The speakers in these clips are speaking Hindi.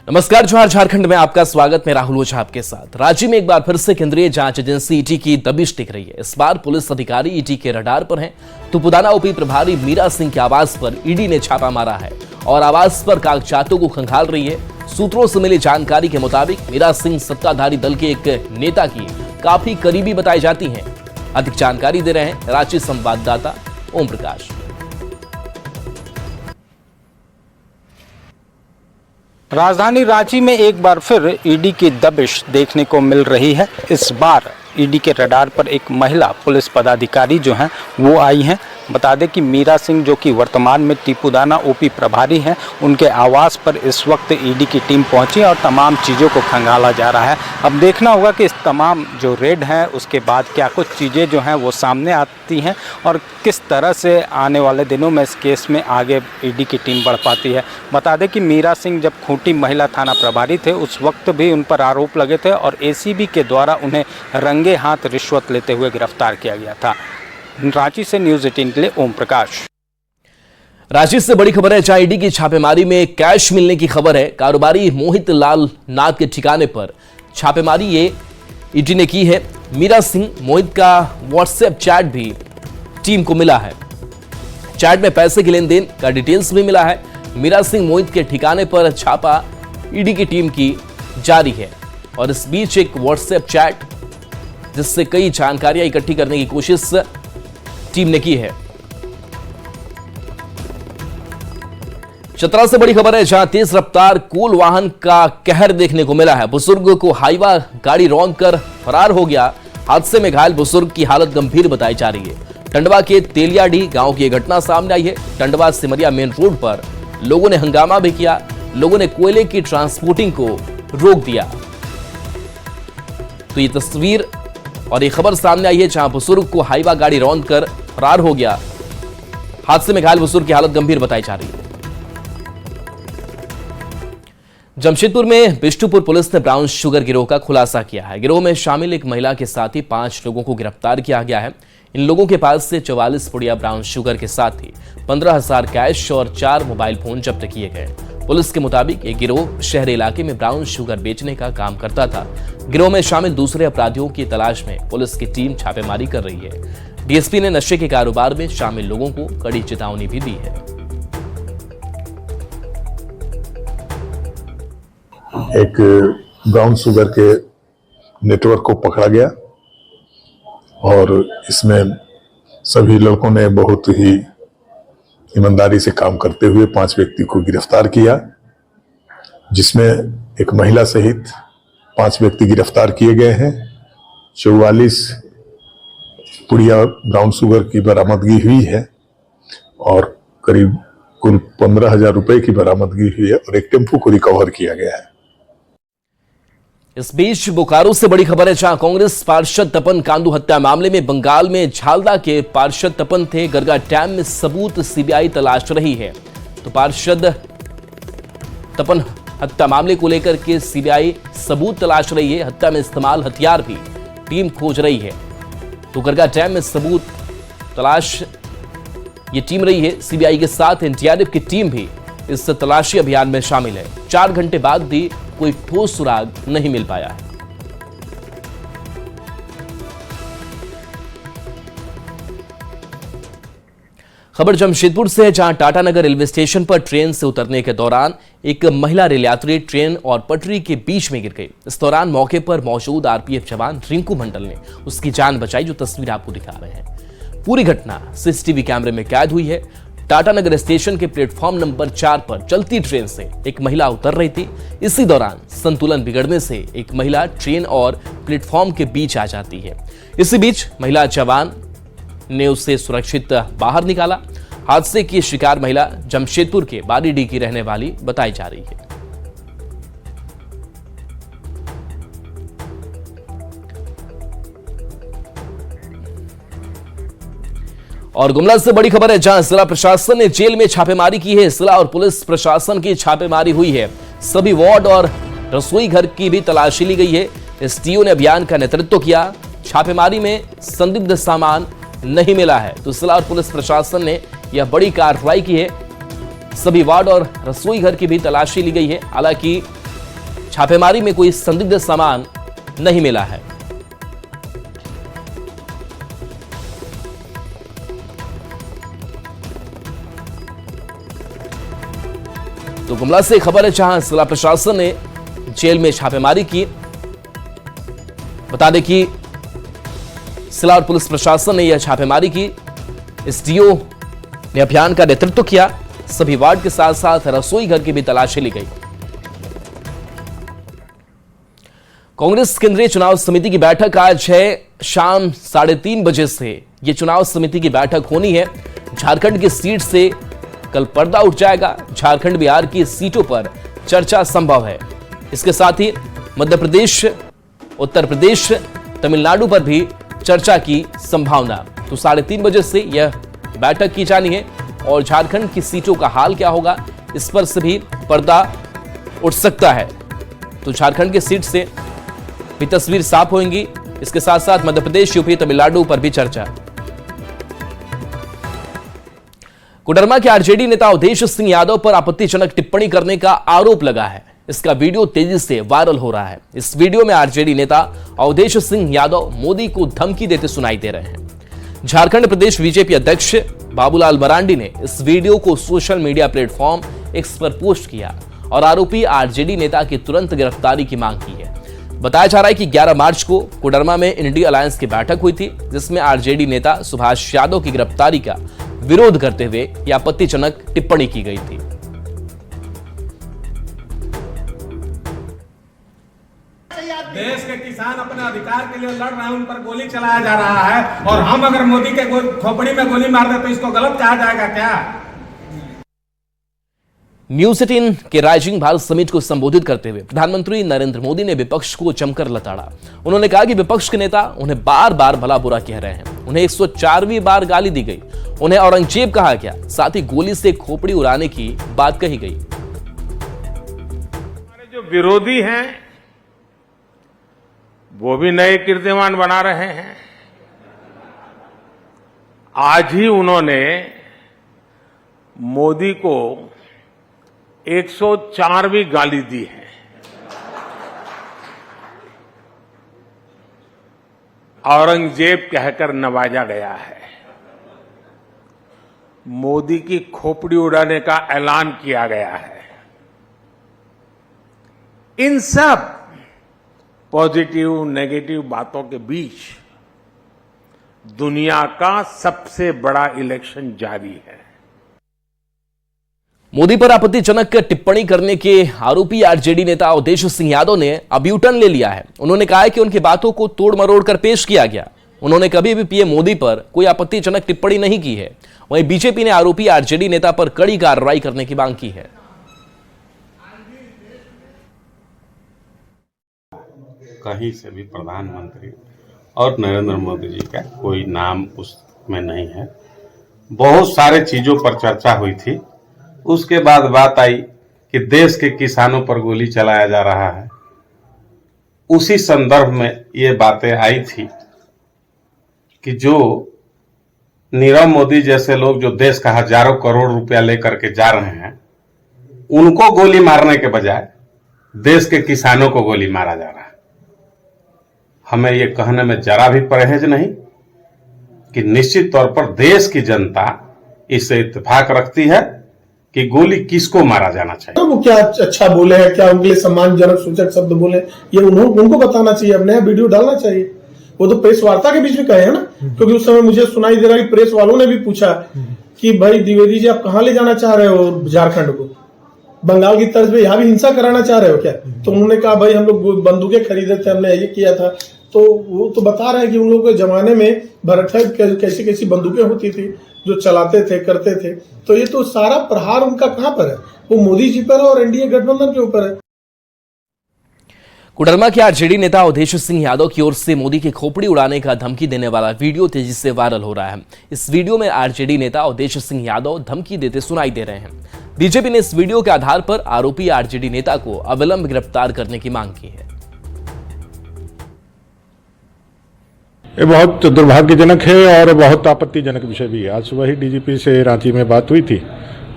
नमस्कार, जोहार। झारखंड में आपका स्वागत। मैं राहुल ओझा आपके साथ। राज्य में एक बार फिर से केंद्रीय जांच एजेंसी ईडी की दबिश दिख रही है। इस बार पुलिस अधिकारी ईडी के रडार पर हैं। तुपुदाना ओपी प्रभारी मीरा सिंह के आवास पर ईडी ने छापा मारा है और आवास पर कागजातों को खंगाल रही है। सूत्रों से मिली जानकारी के मुताबिक मीरा सिंह सत्ताधारी दल के एक नेता की काफी करीबी बताई जाती हैं। अधिक जानकारी दे रहे हैं रांची संवाददाता ओम प्रकाश। राजधानी रांची में एक बार फिर ईडी की दबिश देखने को मिल रही है। इस बार ईडी के रडार पर एक महिला पुलिस पदाधिकारी जो हैं वो आई हैं। बता दें कि मीरा सिंह जो कि वर्तमान में टीपुदाना ओपी प्रभारी हैं, उनके आवास पर इस वक्त ईडी की टीम पहुंची और तमाम चीज़ों को खंगाला जा रहा है। अब देखना होगा कि इस तमाम जो रेड है उसके बाद क्या कुछ चीज़ें जो हैं वो सामने आती हैं और किस तरह से आने वाले दिनों में इस केस में आगे ईडी की टीम बढ़ पाती है। बता दें कि मीरा सिंह जब खूंटी महिला थाना प्रभारी थे उस वक्त भी उन पर आरोप लगे थे और एसीबी के द्वारा उन्हें रंगे हाथ रिश्वत लेते हुए गिरफ्तार किया गया था। रांची से न्यूज़ 18 के लिए ओम प्रकाश। रांची से बड़ी खबर है, जहां ईडी की छापेमारी में कैश मिलने की खबर है। कारोबारी मोहित लाल नाथ के ठिकाने पर छापेमारी ये ईडी ने की है। मीरा सिंह मोहित का व्हाट्सएप चैट भी टीम को मिला है। चैट में पैसे के लेन देन का डिटेल्स भी मिला है। मीरा सिंह मोहित के ठिकाने पर छापा ईडी की टीम की जारी है और इस बीच एक व्हाट्सएप चैट जिससे कई जानकारियां इकट्ठी करने की कोशिश टीम ने की है। चतरा से बड़ी खबर है, जहां तेज रफ्तार कूल वाहन का कहर देखने को मिला है। बुजुर्ग को हाईवा गाड़ी रौंद कर फरार हो गया। हादसे में घायल बुजुर्ग की हालत गंभीर बताई जा रही है। टंडवा के तेलियाडी गांव की घटना सामने आई है। टंडवा सिमरिया मेन रोड पर लोगों ने हंगामा भी किया। लोगों ने कोयले की ट्रांसपोर्टिंग को रोक दिया। तो ये तस्वीर और ये खबर सामने आई है, जहां बुजुर्ग को हाईवा गाड़ी रौंद कर फरार हो गया। हादसे में घायल बुजुर्ग की हालत गंभीर बताई जा रही है। जमशेदपुर में बिष्टुपुर पुलिस ने ब्राउन शुगर गिरोह का खुलासा किया है। गिरोह में शामिल एक महिला के साथ ही 5 लोगों को गिरफ्तार किया गया है। इन लोगों के पास से 44 पुड़िया ब्राउन शुगर के साथ ही 15,000 कैश और 4 मोबाइल फोन जब्त किए गए। पुलिस के मुताबिक ये गिरोह शहरी इलाके में ब्राउन शुगर बेचने का काम करता था। गिरोह में शामिल दूसरे अपराधियों की तलाश में पुलिस की टीम छापेमारी कर रही है। डीएसपी ने नशे के कारोबार में शामिल लोगों को कड़ी चेतावनी भी दी है। एक ब्राउन शुगर के नेटवर्क को पकड़ा गया और इसमें सभी लड़कों ने बहुत ही ईमानदारी से काम करते हुए 5 व्यक्ति को गिरफ्तार किया, जिसमें एक महिला सहित 5 व्यक्ति गिरफ्तार किए गए हैं। 44 पुड़िया ब्राउन शुगर की बरामदगी हुई है और करीब कुल 15,000 रुपए की बरामदगी हुई है और एक टेम्पो को रिकवर किया गया है। इस बीच बोकारो से बड़ी खबर है, जहां कांग्रेस पार्षद तपन कांदू हत्या मामले में बंगाल में झालदा के पार्षद तपन थे। गरगा डैम में सबूत सीबीआई तलाश रही है। तो पार्षद तपन हत्या मामले को लेकर के सीबीआई सबूत तलाश रही है। हत्या में इस्तेमाल हथियार भी टीम खोज रही है। तो गरगा डैम में सबूत तलाश ये टीम रही है। सीबीआई के साथ एनडीआरएफ की टीम भी इस तलाशी अभियान में शामिल है। 4 घंटे बाद भी कोई ठोस सुराग नहीं मिल पाया है। खबर जमशेदपुर से है, जहां टाटानगर रेलवे स्टेशन पर ट्रेन से उतरने के दौरान एक महिला रेल यात्री ट्रेन और पटरी के बीच में गिर गई। इस दौरान मौके पर मौजूद आरपीएफ जवान रिंकू मंडल ने उसकी जान बचाई, जो तस्वीर आपको दिखा रहे हैं। पूरी घटना सीसीटीवी कैमरे में कैद हुई है। टाटानगर स्टेशन के प्लेटफॉर्म नंबर 4 पर चलती ट्रेन से एक महिला उतर रही थी। इसी दौरान संतुलन बिगड़ने से एक महिला ट्रेन और प्लेटफॉर्म के बीच आ जाती है। इसी बीच महिला जवान ने उसे सुरक्षित बाहर निकाला। हादसे की शिकार महिला जमशेदपुर के बारीडीह की रहने वाली बताई जा रही है। और गुमला से बड़ी खबर है, जहां जिला प्रशासन ने जेल में छापेमारी की है। जिला और पुलिस प्रशासन की छापेमारी हुई है। सभी वार्ड और रसोई घर की भी तलाशी ली गई है। एसडीओ ने अभियान का नेतृत्व किया। छापेमारी में संदिग्ध सामान नहीं मिला है। तो जिला और पुलिस प्रशासन ने यह बड़ी कार्रवाई की है। सभी वार्ड और रसोई घर की भी तलाशी ली गई है। हालांकि छापेमारी में कोई संदिग्ध सामान नहीं मिला है। तो गुमला से खबर है, जहां जिला प्रशासन ने जेल में छापेमारी की। बता दें कि जिला और पुलिस प्रशासन ने यह छापेमारी की। एसडीओ ने अभियान का नेतृत्व किया। सभी वार्ड के साथ साथ रसोई घर की भी तलाशी ली गई। कांग्रेस केंद्रीय चुनाव समिति की बैठक आज है शाम 3:30 बजे से यह चुनाव समिति की बैठक होनी है। झारखंड की सीट से कल पर्दा उठ जाएगा। झारखंड बिहार की सीटों पर चर्चा संभव है। इसके साथ ही मध्य प्रदेश, उत्तर प्रदेश, तमिलनाडु पर भी चर्चा की संभावना। तो 3:30 बजे से यह बैठक की जानी है और झारखंड की सीटों का हाल क्या होगा, इस पर से भी पर्दा उठ सकता है। तो झारखंड की सीट से भी तस्वीर साफ होगी। इसके साथ साथ मध्य प्रदेश, यूपी, तमिलनाडु पर भी चर्चा। कोडरमा के आरजेडी नेता अवधेश सिंह यादव पर आपत्तिजनक टिप्पणी करने का आरोप लगा है। इसका वीडियो तेजी से वायरल हो रहा है। इस वीडियो में आरजेडी नेता अवधेश सिंह यादव मोदी को धमकी देते सुनाई दे रहे हैं। झारखंड प्रदेश बीजेपी अध्यक्ष बाबूलाल मरांडी ने इस वीडियो को सोशल मीडिया प्लेटफॉर्म एक्स पर पोस्ट किया और आरोपी आरजेडी नेता की तुरंत गिरफ्तारी की मांग की है। बताया जा रहा है कि 11 मार्च को कोडरमा में इंडिया अलायंस की बैठक हुई थी, जिसमें आरजेडी नेता सुभाष यादव की गिरफ्तारी का विरोध करते हुए यह आपत्तिजनक टिप्पणी की गई थी। देश के किसान अपने अधिकार के लिए लड़ रहे हैं, उन पर गोली चलाया जा रहा है और हम अगर मोदी के खोपड़ी में गोली मार दे तो इसको गलत कहा जाएगा क्या? न्यूज 18 के राइजिंग भारत समिट को संबोधित करते हुए प्रधानमंत्री नरेंद्र मोदी ने विपक्ष को जमकर लताड़ा। उन्होंने कहा कि विपक्ष के नेता उन्हें बार बार भला बुरा कह रहे हैं। उन्हें 104वीं बार गाली दी गई। उन्हें औरंगजेब कहा गया। साथ ही गोली से खोपड़ी उड़ाने की बात कही गई। हमारे जो विरोधी हैं वो भी नए कीर्तिमान बना रहे हैं। आज ही उन्होंने मोदी को 104वीं गाली दी है। औरंगजेब कहकर नवाजा गया है। मोदी की खोपड़ी उड़ाने का ऐलान किया गया है। इन सब पॉजिटिव नेगेटिव बातों के बीच दुनिया का सबसे बड़ा इलेक्शन जारी है। मोदी पर आपत्तिजनक टिप्पणी करने के आरोपी आरजेडी नेता अवधेश सिंह यादव ने अब यूटर्न ले लिया है। उन्होंने कहा है कि उनकी बातों को तोड़ मरोड़ कर पेश किया गया। उन्होंने कभी भी पीएम मोदी पर कोई आपत्तिजनक टिप्पणी नहीं की है। वहीं बीजेपी ने आरोपी आरजेडी नेता पर कड़ी कार्रवाई करने की मांग की है। कहीं से भी प्रधानमंत्री और नरेंद्र मोदी जी का कोई नाम उसमें नहीं है। बहुत सारे चीजों पर चर्चा हुई थी। उसके बाद बात आई कि देश के किसानों पर गोली चलाया जा रहा है। उसी संदर्भ में ये बातें आई थी कि जो नीरव मोदी जैसे लोग जो देश का हजारों करोड़ रुपया लेकर के जा रहे हैं, उनको गोली मारने के बजाय देश के किसानों को गोली मारा जा रहा है। हमें ये कहने में जरा भी परहेज नहीं कि निश्चित तौर पर देश की जनता इससे इत्तेफाक रखती है कि गोली किसको मारा जाना चाहिए। वो क्या अच्छा बोले हैं, क्या उनके लिए सम्मानजनक सूचक शब्द बोले, ये उनको बताना चाहिए। अब नया वीडियो डालना चाहिए। वो तो प्रेस वार्ता के बीच में कहे हैं ना, क्योंकि उस समय मुझे सुनाई दे रहा है कि प्रेस वालों ने भी पूछा कि भाई द्विवेदी जी आप कहाँ ले जाना चाह रहे हो झारखंड को, बंगाल की तर्ज पे यहाँ भी हिंसा कराना चाह रहे हो क्या? तो उन्होंने कहा भाई हम लोग बंदूकें खरीदे थे, हमने ये किया था। तो वो तो बता रहे हैं कि उन लोगों के जमाने में भरतखंड कैसी कैसी बंदूकें होती थी जो चलाते थे, करते थे। तो ये तो सारा प्रहार उनका कहाँ पर है? वो मोदी जी पर है और एनडीए गठबंधन के ऊपर है। कोडरमा के आरजेडी नेता अवधेश सिंह यादव की ओर से मोदी की खोपड़ी उड़ाने का धमकी देने वाला वीडियो तेजी से वायरल हो रहा है। इस वीडियो में आरजेडी नेता अवधेश सिंह यादव धमकी देते सुनाई दे रहे हैं। बीजेपी ने इस वीडियो के आधार पर आरोपी आरजेडी नेता को अविलंब गिरफ्तार करने की मांग की है। ये बहुत दुर्भाग्यजनक है और बहुत आपत्तिजनक विषय भी है। आज सुबह ही डीजीपी से रांची में बात हुई थी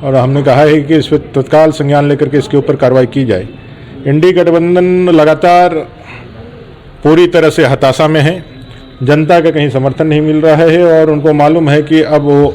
और हमने कहा है कि इस पर तत्काल संज्ञान लेकर के इसके ऊपर कार्रवाई की जाए। इंडी गठबंधन लगातार पूरी तरह से हताशा में है। जनता का कहीं समर्थन नहीं मिल रहा है और उनको मालूम है कि अब वो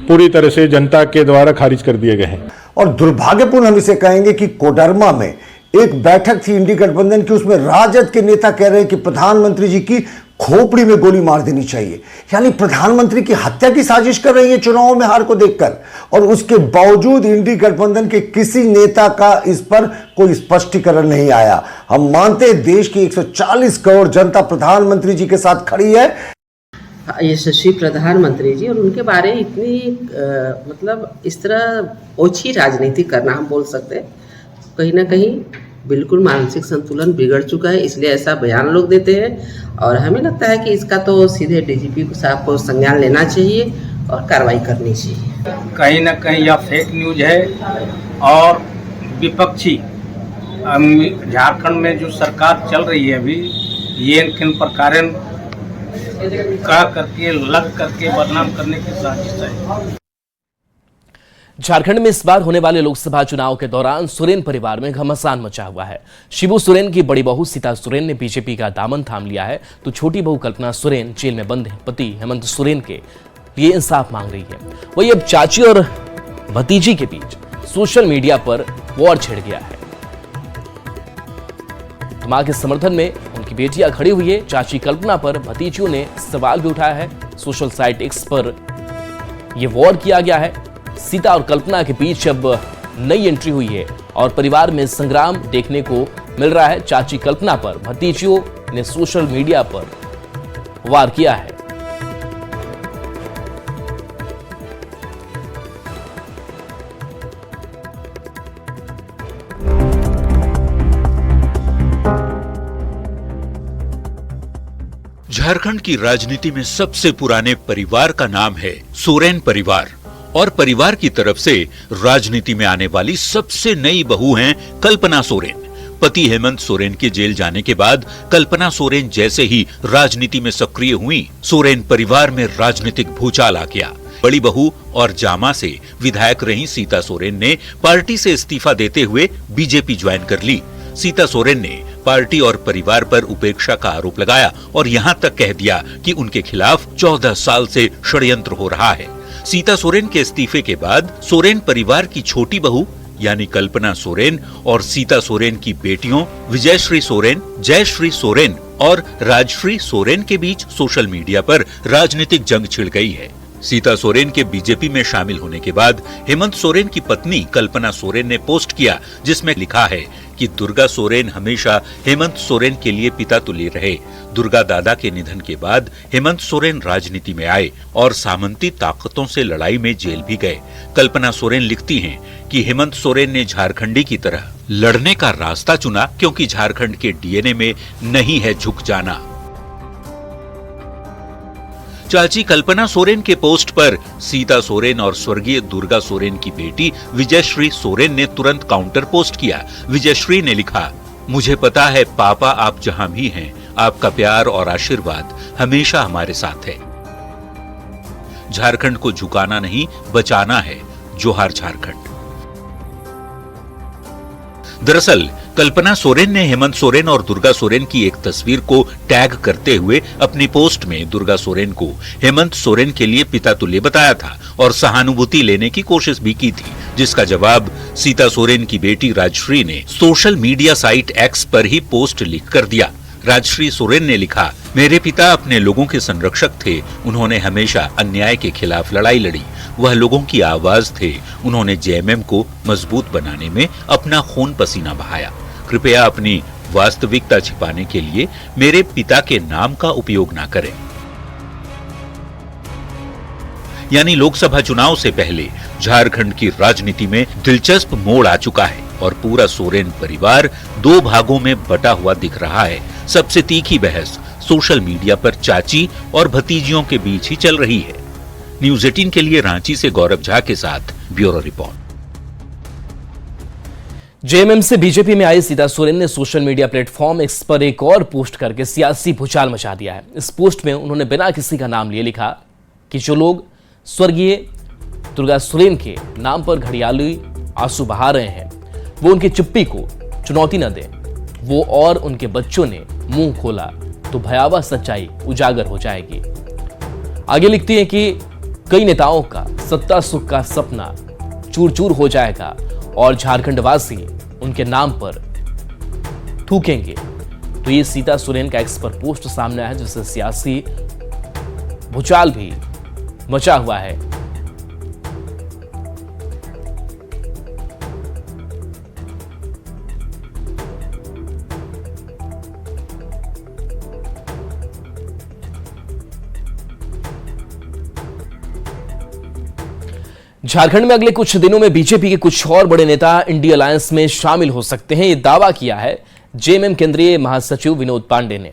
पूरी तरह से जनता के द्वारा खारिज कर दिए गए हैं। और दुर्भाग्यपूर्ण हम इसे कहेंगे कि कोडरमा में एक बैठक थी इंडी गठबंधन की, उसमें राजद के नेता कह रहे हैं कि प्रधानमंत्री जी की खोपड़ी में गोली मार देनी चाहिए। यानी प्रधानमंत्री की हत्या की साजिश कर रही है चुनावों में हार को देखकर, और उसके बावजूद इंडी गठबंधन के किसी नेता का इस पर कोई स्पष्टीकरण नहीं आया। हम मानते हैं देश की 140 करोड़ जनता प्रधानमंत्री जी के साथ खड़ी है। यशस्वी प्रधानमंत्री जी, और उनके बारे में इतनी मतलब इस तरह ओछी राजनीति करना, हम बोल सकते हैं कहीं ना कहीं बिल्कुल मानसिक संतुलन बिगड़ चुका है, इसलिए ऐसा बयान लोग देते हैं। और हमें लगता है कि इसका तो सीधे डीजीपी साहब को संज्ञान लेना चाहिए और कार्रवाई करनी चाहिए। कहीं ना कहीं यह फेक न्यूज है और विपक्षी झारखंड में जो सरकार चल रही है अभी, ये किन प्रकार का करके लग करके बदनाम करने की साजिश है। झारखंड में इस बार होने वाले लोकसभा चुनाव के दौरान सोरेन परिवार में घमासान मचा हुआ है। शिबू सोरेन की बड़ी बहू सीता सोरेन ने बीजेपी का दामन थाम लिया है, तो छोटी बहू कल्पना सोरेन जेल में बंद है। पति हेमंत सोरेन के लिए इंसाफ मांग रही है। वही अब चाची और भतीजी के बीच सोशल मीडिया पर वॉर छिड़ गया है। मां के समर्थन में उनकी बेटियां खड़ी हुई है। चाची कल्पना पर भतीजियों ने सवाल भी उठाया है। सोशल साइट एक्स पर यह वॉर किया गया है। सीता और कल्पना के बीच अब नई एंट्री हुई है और परिवार में संग्राम देखने को मिल रहा है। चाची कल्पना पर भतीजियों ने सोशल मीडिया पर वार किया है। झारखंड की राजनीति में सबसे पुराने परिवार का नाम है सोरेन परिवार, और परिवार की तरफ से राजनीति में आने वाली सबसे नई बहू हैं कल्पना सोरेन। पति हेमंत सोरेन के जेल जाने के बाद कल्पना सोरेन जैसे ही राजनीति में सक्रिय हुई, सोरेन परिवार में राजनीतिक भूचाल आ गया। बड़ी बहू और जामा से विधायक रही सीता सोरेन ने पार्टी से इस्तीफा देते हुए बीजेपी ज्वाइन कर ली। सीता सोरेन ने पार्टी और परिवार पर उपेक्षा का आरोप लगाया और यहां तक कह दिया कि उनके खिलाफ 14 साल से षड्यंत्र हो रहा है। सीता सोरेन के इस्तीफे के बाद सोरेन परिवार की छोटी बहू यानी कल्पना सोरेन और सीता सोरेन की बेटियों विजयश्री सोरेन, जयश्री सोरेन और राजश्री सोरेन के बीच सोशल मीडिया पर राजनीतिक जंग छिड़ गई है। सीता सोरेन के बीजेपी में शामिल होने के बाद हेमंत सोरेन की पत्नी कल्पना सोरेन ने पोस्ट किया, जिसमें लिखा है कि दुर्गा सोरेन हमेशा हेमंत सोरेन के लिए पिता तुल्य रहे। दुर्गा दादा के निधन के बाद हेमंत सोरेन राजनीति में आए और सामंती ताकतों से लड़ाई में जेल भी गए। कल्पना सोरेन लिखती हैं कि हेमंत सोरेन ने झारखंडी की तरह लड़ने का रास्ता चुना क्योंकि झारखंड के डीएनए में नहीं है झुक जाना। चाची कल्पना सोरेन के पोस्ट पर सीता सोरेन और स्वर्गीय दुर्गा सोरेन की बेटी विजयश्री सोरेन ने तुरंत काउंटर पोस्ट किया। विजयश्री ने लिखा, मुझे पता है पापा आप जहां भी हैं, आपका प्यार और आशीर्वाद हमेशा हमारे साथ है। झारखंड को झुकाना नहीं बचाना है। जोहार झारखंड। दरअसल कल्पना सोरेन ने हेमंत सोरेन और दुर्गा सोरेन की एक तस्वीर को टैग करते हुए अपनी पोस्ट में दुर्गा सोरेन को हेमंत सोरेन के लिए पिता तुल्य बताया था और सहानुभूति लेने की कोशिश भी की थी, जिसका जवाब सीता सोरेन की बेटी राजश्री ने सोशल मीडिया साइट एक्स पर ही पोस्ट लिखकर दिया। राजश्री सोरेन ने लिखा, मेरे पिता अपने लोगों के संरक्षक थे, उन्होंने हमेशा अन्याय के खिलाफ लड़ाई लड़ी, वह लोगों की आवाज थे, उन्होंने जेएमएम को मजबूत बनाने में अपना खून पसीना बहाया। कृपया अपनी वास्तविकता छिपाने के लिए मेरे पिता के नाम का उपयोग ना करें। यानी लोकसभा चुनाव से पहले झारखंड की राजनीति में दिलचस्प मोड़ आ चुका है और पूरा सोरेन परिवार दो भागों में बटा हुआ दिख रहा है। सबसे तीखी बहस सोशल मीडिया पर चाची और भतीजियों के बीच ही चल रही है। न्यूज़ 18 के लिए रांची से गौरव झा के साथ ब्यूरो रिपोर्ट। जेएमएम से बीजेपी में आई सीता सोरेन ने सोशल मीडिया प्लेटफॉर्म एक्स पर एक और पोस्ट करके सियासी भूचाल मचा दिया है। इस पोस्ट में उन्होंने बिना किसी का नाम लिए लिखा कि जो लोग स्वर्गीय दुर्गा सोरेन के नाम पर घड़ियाली आंसू बहा रहे हैं, वो उनकी चुप्पी को चुनौती न दें। वो और उनके बच्चों ने मुंह खोला तो भयावह सच्चाई उजागर हो जाएगी। आगे लिखती हैं कि कई नेताओं का सत्ता सुख का सपना चूर चूर हो जाएगा और झारखंड वासी उनके नाम पर थूकेंगे। तो ये सीता सोरेन का एक्स पर पोस्ट सामने आया, जिससे सियासी भूचाल भी मचा हुआ है। झारखंड में अगले कुछ दिनों में बीजेपी के कुछ और बड़े नेता इंडिया अलायंस में शामिल हो सकते हैं, ये दावा किया है जेएमएम केंद्रीय महासचिव विनोद पांडे ने।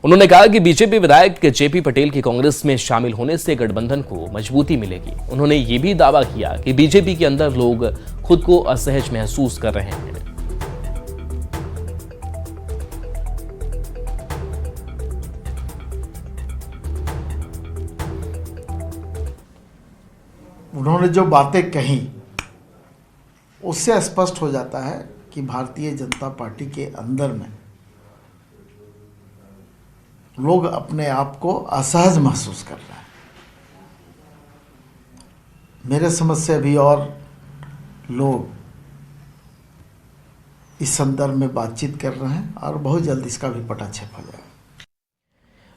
उन्होंने कहा कि बीजेपी विधायक जेपी पटेल के कांग्रेस में शामिल होने से गठबंधन को मजबूती मिलेगी। उन्होंने ये भी दावा किया कि बीजेपी के अंदर लोग खुद को असहज महसूस कर रहे हैं। उन्होंने जो बातें कही उससे स्पष्ट हो जाता है कि भारतीय जनता पार्टी के अंदर में लोग अपने आप को असहज महसूस कर रहे हैं। मेरे समझ से अभी और लोग इस संदर्भ में बातचीत कर रहे हैं और बहुत जल्द इसका भी पटाक्षेप हो जाएगा।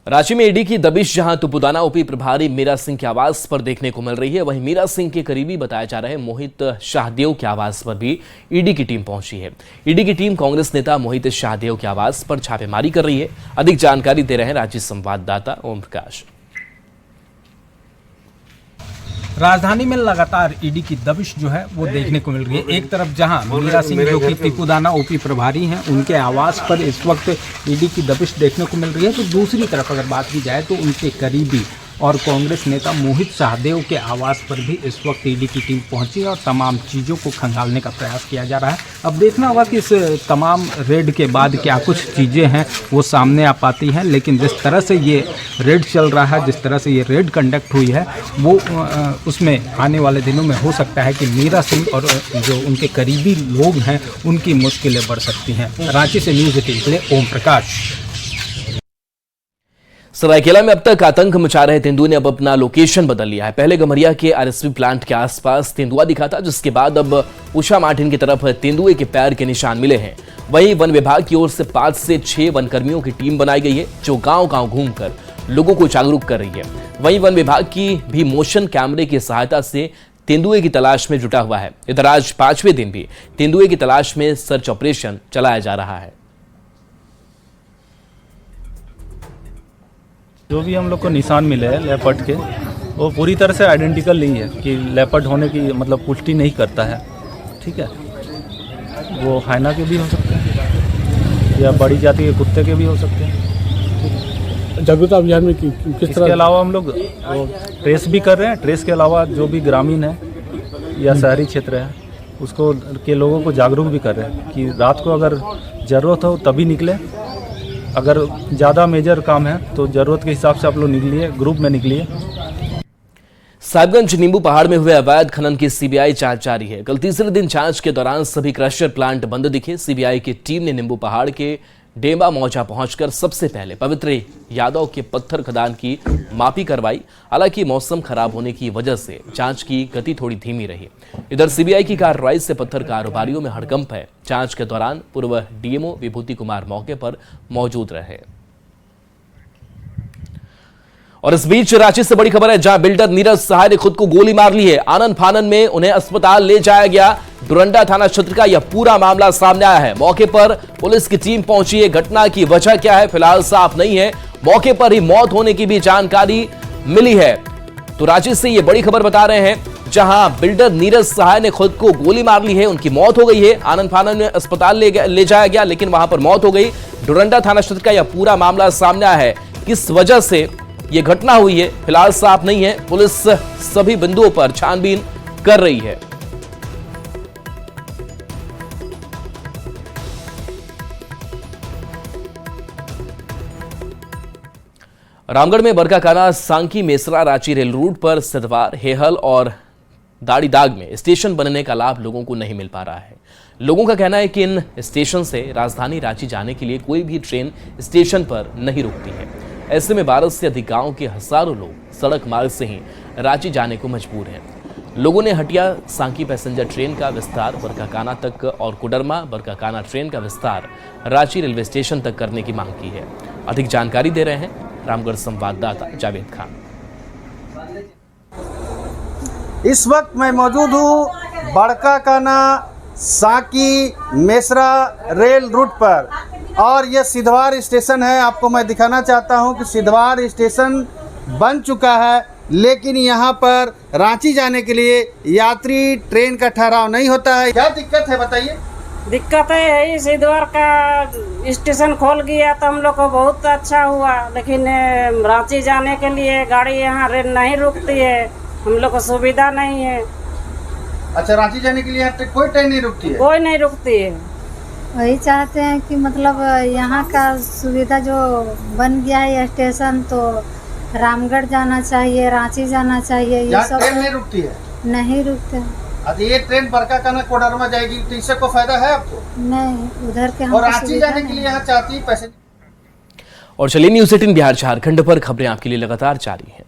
रांची में ईडी की दबिश जहां तुपुदाना ओपी प्रभारी मीरा सिंह के आवास पर देखने को मिल रही है, वहीं मीरा सिंह के करीबी बताए जा रहे मोहित शाहदेव के आवास पर भी ईडी की टीम पहुंची है। ईडी की टीम कांग्रेस नेता मोहित शाहदेव के आवास पर छापेमारी कर रही है। अधिक जानकारी दे रहे हैं रांची संवाददाता ओम प्रकाश। राजधानी में लगातार ईडी की दबिश जो है वो देखने को मिल रही है। एक तरफ जहां मीरा सिंह जो कि तिपुदाना ओपी प्रभारी हैं, उनके आवास पर इस वक्त ईडी की दबिश देखने को मिल रही है, तो दूसरी तरफ अगर बात की जाए तो उनके करीबी और कांग्रेस नेता मोहित शाहदेव के आवास पर भी इस वक्त ईडी की टीम पहुंची और तमाम चीज़ों को खंगालने का प्रयास किया जा रहा है। अब देखना होगा कि इस तमाम रेड के बाद क्या कुछ चीज़ें हैं वो सामने आ पाती हैं, लेकिन जिस तरह से ये रेड चल रहा है, जिस तरह से ये रेड कंडक्ट हुई है, वो उसमें आने वाले दिनों में हो सकता है कि मीरा सिंह और जो उनके करीबी लोग हैं उनकी मुश्किलें बढ़ सकती हैं। रांची से न्यूज़ 18 के लिए ओम प्रकाश। सरायकेला में अब तक आतंक मचा रहे तेंदुए ने अब अपना लोकेशन बदल लिया है। पहले गमरिया के आरएसपी प्लांट के आसपास तेंदुआ दिखा था, जिसके बाद अब उषा मार्टिन की तरफ तेंदुए के पैर के निशान मिले हैं। वहीं वन विभाग की ओर से 5 से 6 वनकर्मियों की टीम बनाई गई है, जो गांव-गांव घूमकर लोगों को जागरूक कर रही है। वहीं वन विभाग की भी मोशन कैमरे की सहायता से तेंदुए की तलाश में जुटा हुआ है। इधर आज 5वें दिन भी तेंदुए की तलाश में सर्च ऑपरेशन चलाया जा रहा है। जो भी हम लोग को निशान मिले हैं लेपर्ड के, वो पूरी तरह से आइडेंटिकल नहीं है कि लेपर्ड होने की मतलब पुष्टि नहीं करता है। ठीक है, वो हाइना के भी हो सकते हैं या बड़ी जाति के कुत्ते के भी हो सकते हैं। जागरूकता अभियान में किस तरह? इसके अलावा हम लोग ट्रेस भी कर रहे हैं। ट्रेस के अलावा जो भी ग्रामीण है या शहरी क्षेत्र है उसको के लोगों को जागरूक भी कर रहे हैं कि रात को अगर ज़रूरत हो तभी निकले, अगर ज़्यादा मेजर काम है तो ज़रूरत के हिसाब से आप लोग निकलिए, ग्रुप में निकलिए। साहिबगंज नींबू पहाड़ में हुए अवैध खनन की सीबीआई जांच जारी है। कल तीसरे दिन जांच के दौरान सभी क्रशर प्लांट बंद दिखे। सीबीआई की टीम ने नींबू पहाड़ के डेबा मौजा पहुंचकर सबसे पहले पवित्र यादव के पत्थर खदान की मापी करवाई। हालांकि मौसम खराब होने की वजह से जांच की गति थोड़ी धीमी रही। इधर सीबीआई की कार्रवाई से पत्थर कारोबारियों में हड़कंप है। जांच के दौरान पूर्व डीएमओ विभूति कुमार मौके पर मौजूद रहे। और इस बीच रांची से बड़ी खबर है, जहां बिल्डर नीरज सहाय ने खुद को गोली मार ली है। आनन फानन में उन्हें अस्पताल ले जाया गया। डुरंडा थाना क्षेत्र का यह पूरा मामला सामने आया है। मौके पर पुलिस की टीम पहुंची है। घटना की वजह क्या है फिलहाल साफ नहीं है। मौके पर ही मौत होने की भी जानकारी मिली है। तो रांची से ये बड़ी खबर बता रहे हैं, जहां बिल्डर नीरज सहाय ने खुद को गोली मार ली है, उनकी मौत हो गई है। आनन फानन में अस्पताल ले जाया गया, लेकिन वहां पर मौत हो गई। डुरंडा थाना क्षेत्र का यह पूरा मामला सामने आया है। किस वजह से यह घटना हुई है फिलहाल साफ नहीं है। पुलिस सभी बिंदुओं पर छानबीन कर रही है। रामगढ़ में बरकाकाना सांकी मेसरा रांची रेल रूट पर सिद्धवार, हेहल और दाड़ीदाग में स्टेशन बनने का लाभ लोगों को नहीं मिल पा रहा है। लोगों का कहना है कि इन स्टेशन से राजधानी रांची जाने के लिए कोई भी ट्रेन स्टेशन पर नहीं रुकती है। ऐसे में 12 से अधिक गांव के हजारों लोग सड़क मार्ग से ही रांची जाने को मजबूर हैं। लोगों ने हटिया सांकी पैसेंजर ट्रेन का विस्तार बरकाकाना तक और कोडरमा बरकाकाना ट्रेन का विस्तार रांची रेलवे स्टेशन तक करने की मांग की है। अधिक जानकारी दे रहे हैं रामगढ़ संवाददाता जावेद खान। इस वक्त मैं मौजूद हूँ बरकाकाना सांकी मेसरा रेल रूट पर और यह सिद्धवार स्टेशन है। आपको मैं दिखाना चाहता हूँ कि सिद्धवार स्टेशन बन चुका है, लेकिन यहाँ पर रांची जाने के लिए यात्री ट्रेन का ठहराव नहीं होता है। क्या दिक्कत है बताइए? दिक्कत है यही सिद्धवार का स्टेशन खोल गया तो हम लोग को बहुत अच्छा हुआ, लेकिन रांची जाने के लिए गाड़ी यहाँ नहीं रुकती है, हम लोग को सुविधा नहीं है। अच्छा, रांची जाने के लिए कोई ट्रेन नहीं रुकती है? कोई नहीं रुकती है। वही चाहते हैं कि मतलब यहाँ का सुविधा जो बन गया है स्टेशन, तो रामगढ़ जाना चाहिए, रांची जाना चाहिए। ये सब ट्रेन नहीं रुकती है? नहीं रुकते। अब ये ट्रेन बरकाकाना कोडरमा जाएगी तो इससे कोई फायदा है आपको? नहीं, उधर के और रांची जाने के लिए यहाँ चाहती है पैसे। और चलिए न्यूज़ 18 बिहार झारखंड पर खबरें आपके लिए लगातार जारी हैं।